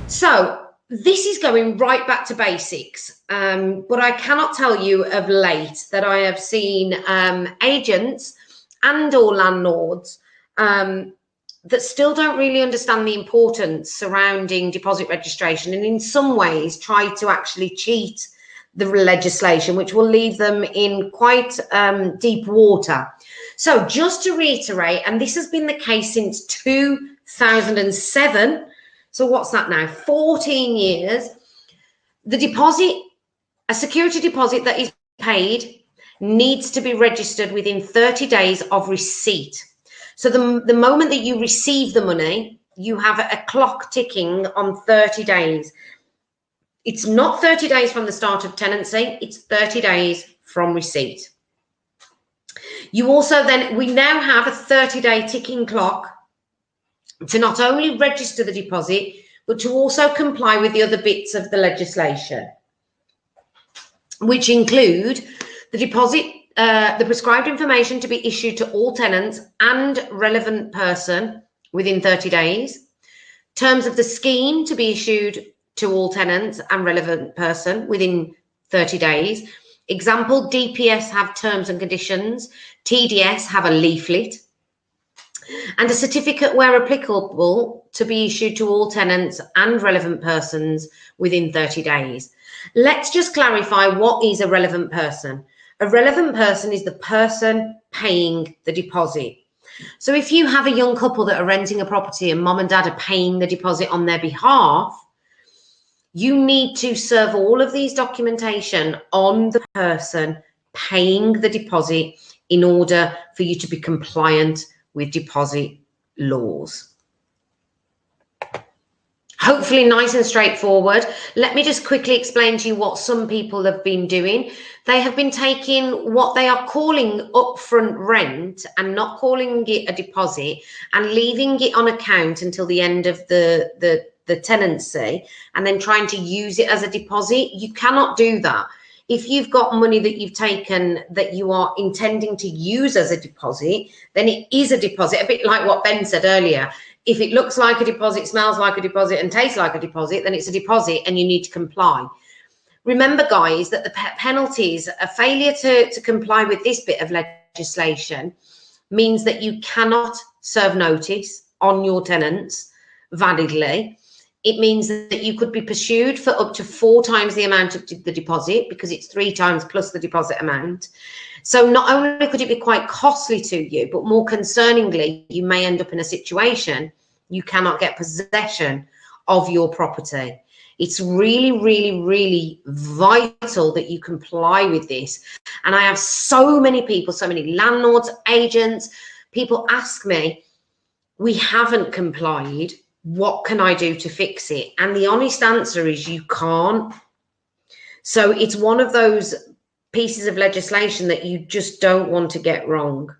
So this is going right back to basics, but I cannot tell you of late that I have seen agents and or landlords that still don't really understand the importance surrounding deposit registration, and in some ways try to actually cheat the legislation, which will leave them in quite deep water. So just to reiterate, and this has been the case since 2007, so what's that now? 14 years. The deposit, a security deposit that is paid, needs to be registered within 30 days of receipt. So the moment that you receive the money, you have a clock ticking on 30 days. It's not 30 days from the start of tenancy, it's 30 days from receipt. You also we now have a 30-day ticking clock to not only register the deposit, but to also comply with the other bits of the legislation, which include the deposit, the prescribed information to be issued to all tenants and relevant person within 30 days, terms of the scheme to be issued to all tenants and relevant person within 30 days. Example, DPS have terms and conditions, TDS have a leaflet, and a certificate where applicable to be issued to all tenants and relevant persons within 30 days. Let's just clarify what is a relevant person. A relevant person is the person paying the deposit. So if you have a young couple that are renting a property and mom and dad are paying the deposit on their behalf, you need to serve all of these documentation on the person paying the deposit in order for you to be compliant with deposit laws. Hopefully nice and straightforward. Let me just quickly explain to you what some people have been doing. They have been taking what they are calling upfront rent and not calling it a deposit and leaving it on account until the end of the tenancy and then trying to use it as a deposit. You cannot do that. If you've got money that you've taken that you are intending to use as a deposit, then it is a deposit, a bit like what Ben said earlier. If it looks like a deposit, smells like a deposit, and tastes like a deposit, then it's a deposit and you need to comply. Remember, guys, that the penalties, a failure to comply with this bit of legislation means that you cannot serve notice on your tenants validly. It means that you could be pursued for up to 4 times the amount of the deposit, because it's 3 times plus the deposit amount. So not only could it be quite costly to you, but more concerningly, you may end up in a situation you cannot get possession of your property. It's really, really, really vital that you comply with this. And I have so many people, so many landlords, agents, people ask me, we haven't complied. What can I do to fix it? And the honest answer is you can't. So it's one of those pieces of legislation that you just don't want to get wrong.